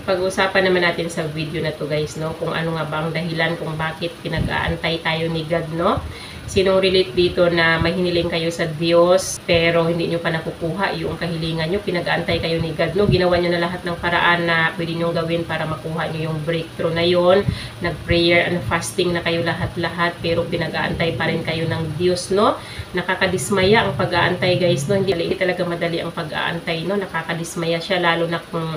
Pag-uusapan naman natin sa video na to guys, no? Kung ano nga ba ang dahilan kung bakit pinag-aantay tayo ni God, no? Sinong relate dito na may hiniling kayo sa Diyos pero hindi nyo pa nakukuha yung kahilingan nyo, pinag-aantay kayo ni God, no? Ginawa nyo na lahat ng paraan na pwede nyo gawin para makuha nyo yung breakthrough na yon. Nag-prayer and fasting na kayo lahat-lahat pero pinag-aantay pa rin kayo ng Diyos, no? Nakakadismaya ang pag-aantay guys, no? Hindi talaga madali ang pag-aantay, no? Nakakadismaya siya lalo na kung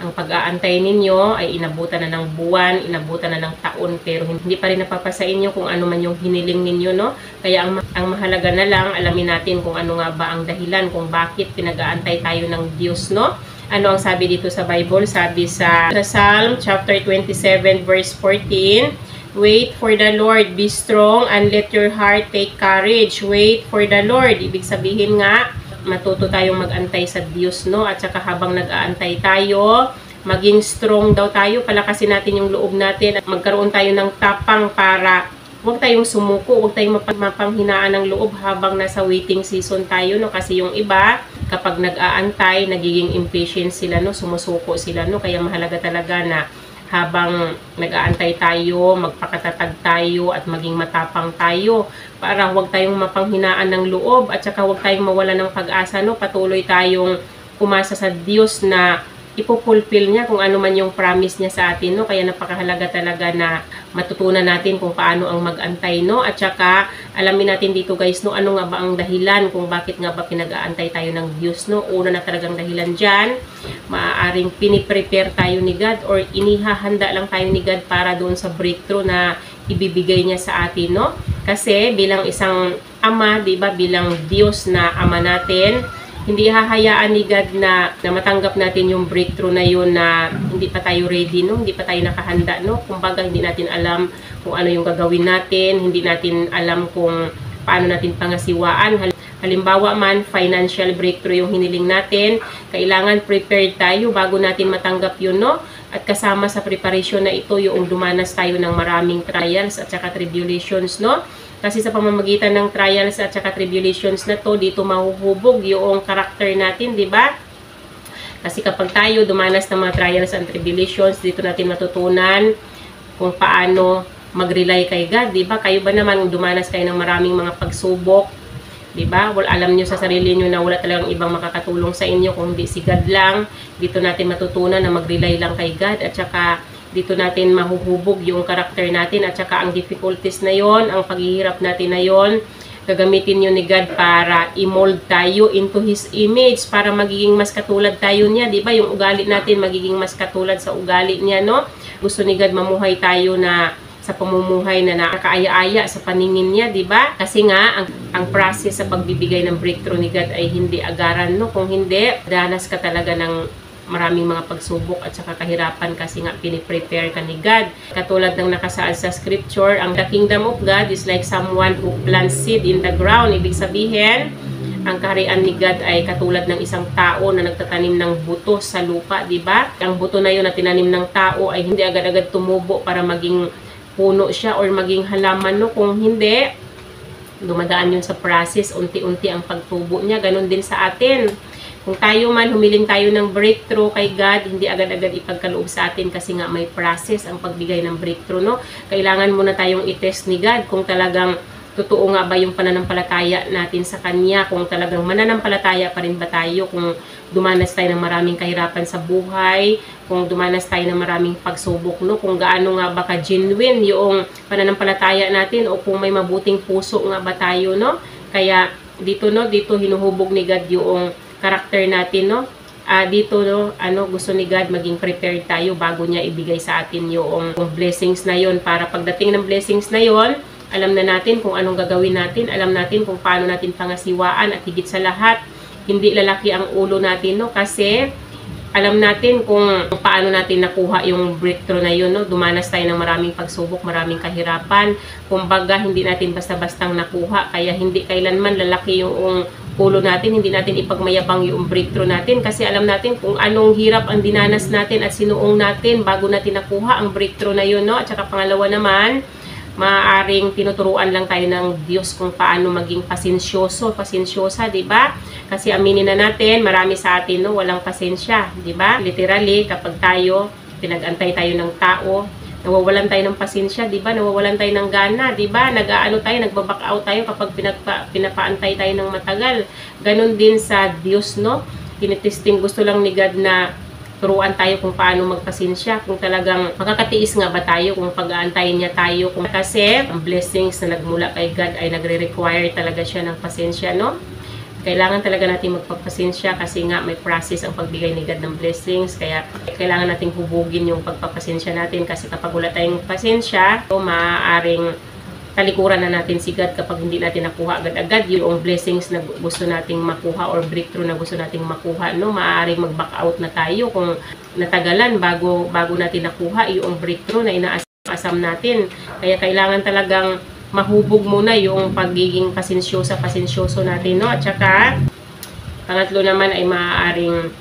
ang pag-aantay ninyo ay inabutan na ng buwan, inabutan na ng taon pero hindi pa rin napapasa inyo kung ano man yung hiniling ninyo, no? Kaya ang mahalaga na lang, alamin natin kung ano nga ba ang dahilan kung bakit pinag-aantay tayo ng Diyos, no? Ano ang sabi dito sa Bible? Sabi sa Psalm chapter 27 verse 14, wait for the Lord, be strong and let your heart take courage. Wait for the Lord. Ibig sabihin nga, matuto tayong mag-antay sa Diyos, no? At saka habang nag-aantay tayo, maging strong daw tayo, palakasin natin yung loob natin at magkaroon tayo ng tapang para huwag tayong sumuko, huwag tayong mapanghinaan ng loob habang nasa waiting season tayo, no? Kasi yung iba, kapag nag-aantay, nagiging impatient sila, no? Sumusuko sila, no? Kaya mahalaga talaga na habang nag-aantay tayo, magpakatatag tayo at maging matapang tayo para huwag tayong mapanghinaan ng loob at saka huwag tayong mawala ng pag-asa, no? Patuloy tayong umasa sa Diyos na ipupulfill niya kung ano man yung promise niya sa atin, no? Kaya napakahalaga talaga na matutunan natin kung paano ang mag-antay, no? At saka alamin natin dito guys, no, ano nga ba ang dahilan kung bakit nga ba pinag-aantay tayo ng Diyos, no? Una na talagang dahilan dyan, maaaring piniprepare tayo ni God or inihahanda lang tayo ni God para doon sa breakthrough na ibibigay niya sa atin, no? Kasi bilang isang ama, di ba, bilang Diyos na ama natin, hindi hahayaan ni God na matanggap natin yung breakthrough na yun na hindi pa tayo ready, no? Hindi pa tayo nakahanda, no? Kumbaga, hindi natin alam kung ano yung gagawin natin, hindi natin alam kung paano natin pangasiwaan. Halimbawa man, financial breakthrough yung hiniling natin, kailangan prepared tayo bago natin matanggap yun, no? At kasama sa preparation na ito, yung dumanas tayo ng maraming trials at saka tribulations, no? Kasi sa pamamagitan ng trials at saka tribulations na to, dito mahuhubog yung karakter natin, di ba? Kasi kapag tayo dumanas ng mga trials and tribulations, dito natin matutunan kung paano mag-rely kay God, di ba? Kayo ba naman dumanas kayo ng maraming mga pagsubok, di ba? Well, alam nyo sa sarili nyo na wala talagang ibang makakatulong sa inyo kung hindi si God lang. Dito natin matutunan na mag-rely lang kay God at saka dito natin mahuhubog yung karakter natin at saka ang difficulties na yon, ang paghihirap natin na yon, gagamitin nyo ni God para i-mold tayo into His image, para magiging mas katulad tayo niya, di ba? Yung ugali natin magiging mas katulad sa ugali niya, no? Gusto ni God mamuhay tayo na sa pamumuhay na nakakaaya-aya sa paningin niya, di ba? Kasi nga, ang process sa pagbibigay ng breakthrough ni God ay hindi agaran, no? Kung hindi, danas ka talaga ng maraming mga pagsubok at saka kahirapan kasi nga piniprepare ka ni God. Katulad ng nakasaad sa scripture, ang the kingdom of God is like someone who plants seed in the ground. Ibig sabihin, ang kaharian ni God ay katulad ng isang tao na nagtatanim ng buto sa lupa, di ba? Ang buto na yun na tinanim ng tao ay hindi agad-agad tumubo para maging puno siya or maging halaman, no? Kung hindi, dumadaan yun sa process, unti-unti ang pagtubo niya. Ganon din sa atin. Kung tayo man, humiling tayo ng breakthrough kay God, hindi agad-agad ipagkaloob sa atin kasi nga may process ang pagbigay ng breakthrough, no? Kailangan muna tayong i-test ni God kung talagang totoo nga ba yung pananampalataya natin sa Kanya, kung talagang mananampalataya pa rin ba tayo, kung dumanas tayo ng maraming kahirapan sa buhay, kung dumanas tayo ng maraming pagsubok, no? Kung gaano nga ba ka-genuine yung pananampalataya natin o kung may mabuting puso nga ba tayo, no? Kaya dito, no, dito hinuhubog ni God yung karakter natin, no? Dito, no, gusto ni God maging prepared tayo bago niya ibigay sa atin yung blessings na yon, para pagdating ng blessings na yon, alam na natin kung anong gagawin natin, alam natin kung paano natin pangasiwaan at higit sa lahat, hindi lalaki ang ulo natin, no? Kasi alam natin kung paano natin nakuha yung breakthrough na yun, no? Dumanas tayo ng maraming pagsubok, maraming kahirapan. Kumbaga, hindi natin basta-bastang nakuha. Kaya hindi kailanman lalaki yung ulo natin, hindi natin ipagmayabang yung breakthrough natin. Kasi alam natin kung anong hirap ang dinanas natin at sinuong natin bago natin nakuha ang breakthrough na yun, no? At saka pangalawa naman, maaaring tinuturuan lang tayo ng Diyos kung paano maging pasensyosa, di ba? Kasi aminin na natin, marami sa atin, no, walang pasensya, di ba? Literally, kapag tayo pinag-antay tayo ng tao, nawawalan tayo ng pasensya, di ba? Nawawalan tayo ng gana, di ba? Nag-aano tayo, nagbaback out tayo kapag pinapaantay tayo ng matagal. Ganon din sa Diyos, no? Tinitesting, gusto lang ni God na turuan tayo kung paano magpasensya, kung talagang makakatiis nga ba tayo, kung pag-aantayin niya tayo. Kasi ang blessings na nagmula kay God ay nagre-require talaga siya ng pasensya, no? Kailangan talaga natin magpapasensya kasi nga may process ang pagbigay ni God ng blessings. Kaya kailangan nating hubugin yung pagpapasensya natin kasi kapag wala tayong pasensya, so maaaring talikuran na natin si God kapag hindi natin nakuha agad-agad yung blessings na gusto nating makuha or breakthrough na gusto nating makuha, no? Maaaring mag-back out na tayo kung natagalan bago natin nakuha yung breakthrough na inaasam natin. Kaya kailangan talagang mahubog muna yung pagiging pasensyoso natin, no? At saka, pangatlo naman ay maaaring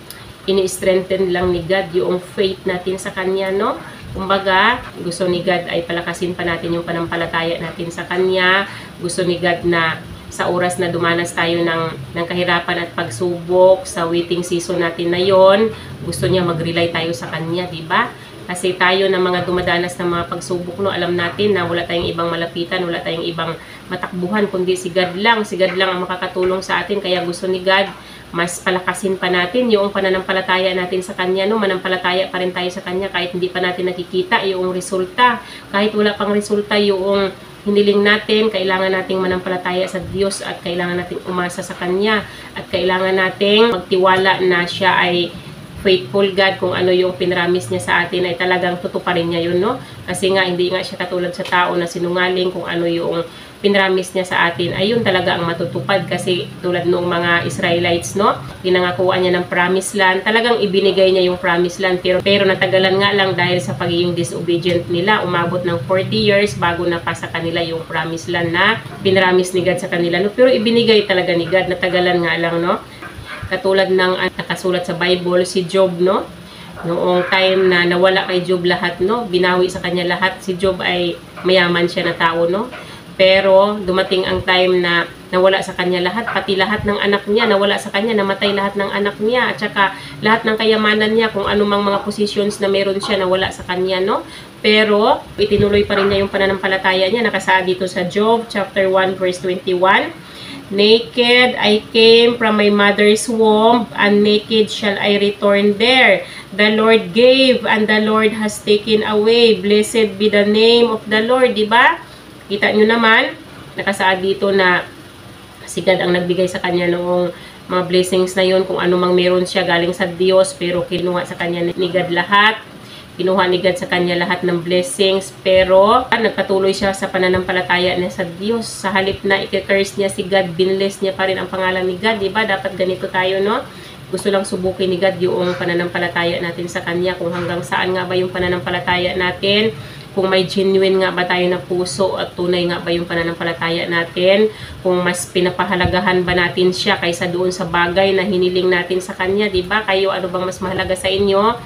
ini-strengthen lang ni God yung faith natin sa Kanya, no? Kumbaga, gusto ni God ay palakasin pa natin yung panampalataya natin sa Kanya. Gusto ni God na sa oras na dumanas tayo ng kahirapan at pagsubok, sa waiting season natin na yon, gusto niya mag-rely tayo sa Kanya, di ba? Kasi tayo na mga dumadanas ng mga pagsubok, no, alam natin na wala tayong ibang malapitan, wala tayong ibang matakbuhan, kundi si God lang. Si God lang ang makakatulong sa atin. Kaya gusto ni God, mas palakasin pa natin yung pananampalataya natin sa Kanya. No? Manampalataya pa rin tayo sa Kanya kahit hindi pa natin nakikita yung resulta. Kahit wala pang resulta yung hiniling natin, kailangan nating manampalataya sa Diyos at kailangan nating umasa sa Kanya. At kailangan nating magtiwala na siya ay faithful God, kung ano yung pinramis niya sa atin ay talagang tutuparin niya yun, no? Kasi nga, hindi nga siya katulad sa tao na sinungaling, kung ano yung pinramis niya sa atin, ay yun talaga ang matutupad. Kasi tulad noong mga Israelites, no? Pinangakuan niya ng promised land, talagang ibinigay niya yung promised land, pero natagalan nga lang dahil sa pagiging disobedient nila, umabot ng 40 years bago napasa kanila yung promised land na pinramis ni God sa kanila, no? Pero ibinigay talaga ni God, natagalan nga lang, no? Katulad ng nakasulat sa Bible, si Job, no? Noong time na nawala kay Job lahat, no? Binawi sa kanya lahat. Si Job ay mayaman siya na tao, no? Pero dumating ang time na nawala sa kanya lahat, pati lahat ng anak niya, nawala sa kanya, namatay lahat ng anak niya, at saka lahat ng kayamanan niya, kung anumang mga positions na meron siya, nawala sa kanya, no? Pero itinuloy pa rin niya yung pananampalataya niya. Nakasaad dito sa Job chapter 1 verse 21. Naked I came from my mother's womb, and naked shall I return there. The Lord gave, and the Lord has taken away. Blessed be the name of the Lord. Diba? Kita nyo naman, nakasaad dito na si God ang nagbigay sa kanya noong mga blessings na yun, kung ano mang meron siya galing sa Diyos, pero kinuha sa kanya ni God lahat. Kinuha ni God sa kanya lahat ng blessings, pero nagpatuloy siya sa pananampalataya niya sa Diyos. Sa halip na i-curse niya si God, binless niya pa rin ang pangalan ni God. Diba? Dapat ganito tayo, no? Gusto lang subukin ni God yung pananampalataya natin sa Kanya, kung hanggang saan nga ba yung pananampalataya natin, kung may genuine nga ba tayo na puso at tunay nga ba yung pananampalataya natin, kung mas pinapahalagahan ba natin siya kaysa doon sa bagay na hiniling natin sa Kanya. Diba? Kayo, ano bang mas mahalaga sa inyo?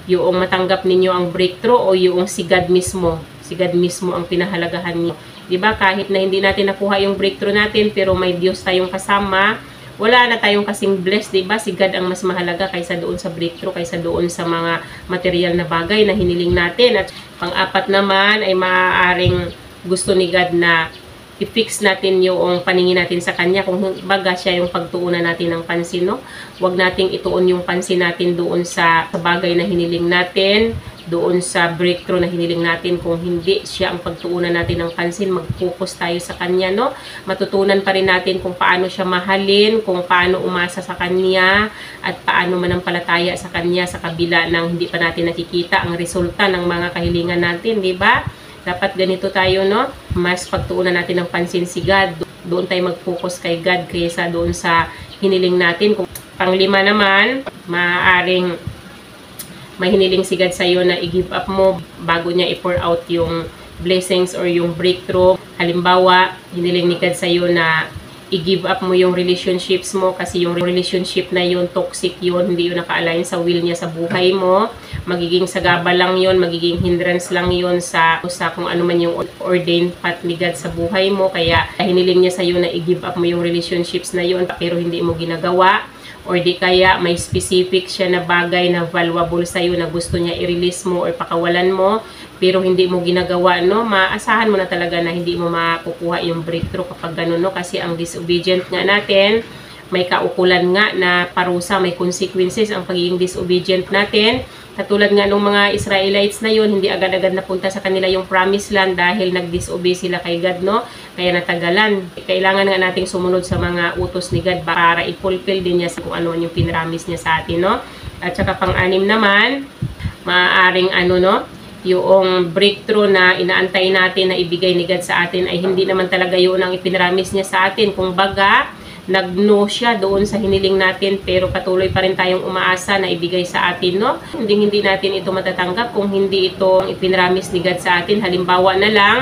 Yung matanggap ninyo ang breakthrough o yung si God mismo? Si God mismo ang pinahalagahan niyo. Diba? Kahit na hindi natin nakuha yung breakthrough natin, pero may Diyos tayong kasama, wala na tayong kasing blessed, diba? Si God ang mas mahalaga kaysa doon sa breakthrough, kaysa doon sa mga material na bagay na hiniling natin. At pang-apat naman ay maaaring gusto ni God na i-fix natin yung paningin natin sa Kanya, kung baga siya yung pagtuunan natin ng pansin, no? Huwag nating ituon yung pansin natin doon sa bagay na hiniling natin, doon sa breakthrough na hiniling natin. Kung hindi siya ang pagtuunan natin ng pansin, mag-focus tayo sa Kanya, no? Matutunan pa rin natin kung paano siya mahalin, kung paano umasa sa Kanya, at paano manampalataya sa Kanya sa kabila ng hindi pa natin nakikita ang resulta ng mga kahilingan natin, di ba? Dapat ganito tayo, no? Mas pagtuunan natin ng pansin si God. Doon tayo mag-focus kay God kaysa doon sa hiniling natin. Kung panglima naman, maaaring may hiniling si God sa iyo na i-give up mo bago niya i-pour out yung blessings or yung breakthrough. Halimbawa, hiniling ni God sa iyo na i-give up mo yung relationships mo kasi yung relationship na yun, toxic yun, hindi yun naka-align sa will niya sa buhay mo. Magiging sagaba lang yun, magiging hindrance lang yun sa kung ano man yung ordained path ni God sa buhay mo. Kaya hiniling niya sa iyo na i-give up mo yung relationships na yun pero hindi mo ginagawa. or di kaya may specific siya na bagay na valuable sa'yo na gusto niya i-release mo or pakawalan mo, pero hindi mo ginagawa, no? Maasahan mo na talaga na hindi mo makukuha yung breakthrough kapag ganun, no? Kasi ang disobedient nga natin, may kaukulan nga na parusa, may consequences ang pagiging disobedient natin. Katulad nga ng mga Israelites na yun, hindi agad-agad napunta sa kanila yung promised land dahil nag-disobey sila kay God, no? Kaya natagalan. Kailangan nga nating sumunod sa mga utos ni God para i-fulfill din niya kung ano yung pinramis niya sa atin, no? At saka pang-anim naman, maaaring no? Yung breakthrough na inaantay natin na ibigay ni God sa atin ay hindi naman talaga yun ang ipinramis niya sa atin. Kung baga, nag-no siya doon sa hiniling natin pero patuloy pa rin tayong umaasa na ibigay sa atin, no? Hindi natin ito matatanggap kung hindi ito ipinramis ni God sa atin. Halimbawa na lang,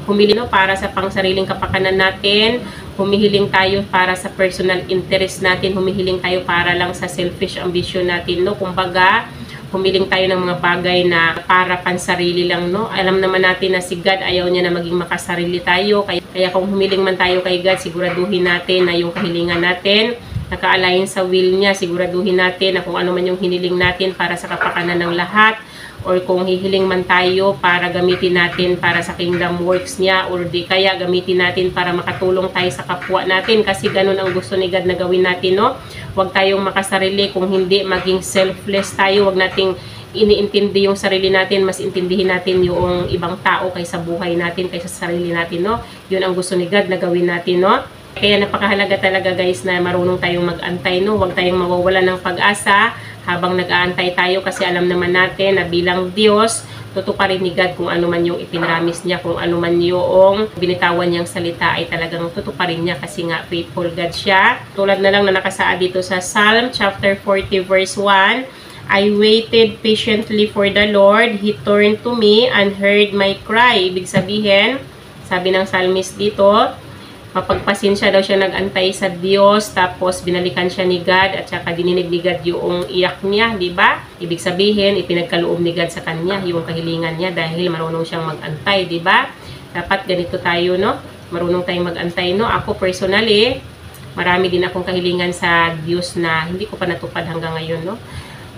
humili, no, para sa pangsariling kapakanan natin, humihiling tayo para sa personal interest natin, humihiling tayo para lang sa selfish ambition natin, no? Kumbaga, humiling tayo ng mga bagay na para pansarili lang, no? Alam naman natin na si God ayaw niya na maging makasarili tayo. Kaya kung humiling man tayo kay God, siguraduhin natin na yung kahilingan natin naka-align sa will niya. Siguraduhin natin na kung ano man yung hiniling natin para sa kapakanan ng lahat, or kung hihiling man tayo para gamitin natin para sa kingdom works niya, or di kaya gamitin natin para makatulong tayo sa kapwa natin, kasi ganun ang gusto ni God na gawin natin, no? Huwag tayong makasarili, kung hindi maging selfless tayo. Huwag nating iniintindi yung sarili natin, mas intindihin natin yung ibang tao kaysa buhay natin, kaysa sarili natin, no? Yun ang gusto ni God na gawin natin, no? Kaya napakahalaga talaga guys na marunong tayong mag-antay, no? Huwag tayong mawawala ng pag-asa habang nag-aantay tayo, kasi alam naman natin na bilang Diyos, tutuparin ni God kung ano man yung ipinramis niya, kung ano man yung binitawan niyang salita ay talagang tutuparin niya, kasi nga faithful God siya. Tulad na lang na nakasaad dito sa Psalm chapter 40 verse 1, I waited patiently for the Lord, He turned to me and heard my cry. Ibig sabihin, sabi ng psalmist dito, mapagpasensya daw siya nag-antay sa Diyos, tapos binalikan siya ni God, at saka dininig ni God yung iyak niya, di ba? Ibig sabihin, ipinagkaloob ni God sa kanya yung kahilingan niya dahil marunong siyang mag-antay, di ba? Dapat ganito tayo, no? Marunong tayong mag-antay, no? Ako personally, marami din akong kahilingan sa Diyos na hindi ko pa natupad hanggang ngayon, no?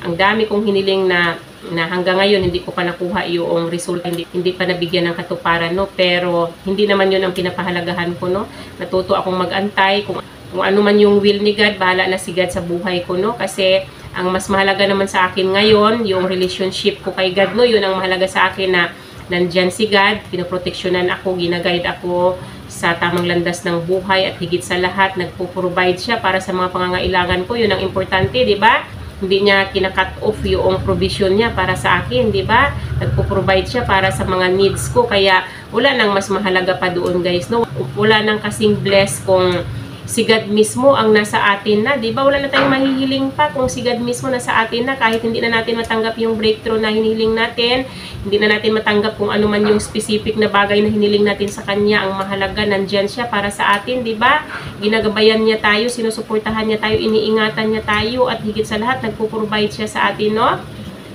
Ang dami kong hiniling na hanggang ngayon hindi ko pa nakuha yung resulta, hindi pa nabigyan ng katuparan, no? Pero hindi naman yun ang pinapahalagahan ko, no? Natuto akong mag-antay kung ano man yung will ni God, bahala na si God sa buhay ko, no? Kasi ang mas mahalaga naman sa akin ngayon, yung relationship ko kay God, no? Yun ang mahalaga sa akin, na nandyan si God, pinoproteksyonan ako, ginaguide ako sa tamang landas ng buhay, at higit sa lahat, nagpo-provide siya para sa mga pangangailangan ko. Yun ang importante, di ba? Hindi niya kina-cut off yung provision niya para sa akin, di ba? Nagpo-provide siya para sa mga needs ko, kaya wala nang mas mahalaga pa doon, guys, no? Wala nang kasing bless kung si God mismo ang nasa atin na, di ba? Wala na tayong mahihiling pa kung si God mismo nasa atin na, kahit hindi na natin matanggap yung breakthrough na hinihiling natin, hindi na natin matanggap kung ano man yung specific na bagay na hiniling natin sa Kanya. Ang mahalaga, nandyan siya para sa atin, di ba? Ginagabayan niya tayo, sinusuportahan niya tayo, iniingatan niya tayo, at higit sa lahat, nagpo-provide siya sa atin, no?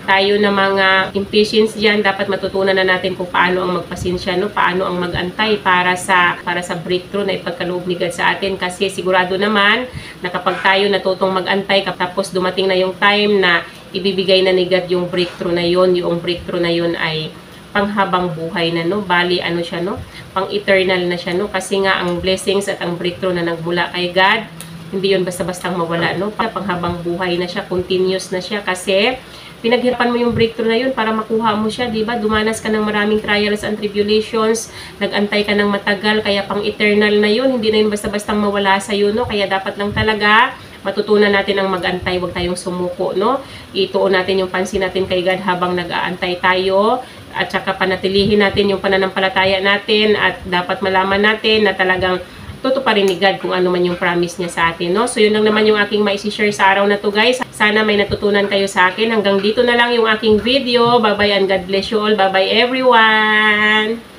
Tayo na mga impatience dyan, dapat matutunan na natin kung paano ang magpasensya, no? Paano ang mag-antay para sa breakthrough na ipagkaloob ni God sa atin. Kasi sigurado naman na kapag tayo natutong mag-antay, tapos dumating na yung time na ibibigay na ni God yung breakthrough na yun, yung breakthrough na yun ay panghabang buhay na, no? Bali, ano siya, no? Pang-eternal na siya, no? Kasi nga ang blessings at ang breakthrough na nagmula kay God, hindi yun basta-bastang mawala, no? Panghabang buhay na siya, continuous na siya, kasi pinaghirapan mo yung breakthrough na yun para makuha mo siya, di ba? Dumanas ka ng maraming trials and tribulations, nag-antay ka ng matagal, kaya pang-eternal na yun, hindi na yun basta-bastang mawala sa iyo, no? Kaya dapat lang talaga matutunan natin ang mag-antay, huwag tayong sumuko, no? Ituon natin yung pansin natin kay God habang nag-aantay tayo, at saka panatilihin natin yung pananampalataya natin, at dapat malaman natin na talagang tutuparin ni God kung ano man yung promise niya sa atin, no? So, yun lang naman yung aking maisishare sa araw na to, guys. Sana may natutunan kayo sa akin. Hanggang dito na lang yung aking video. Bye-bye and God bless you all. Bye-bye everyone!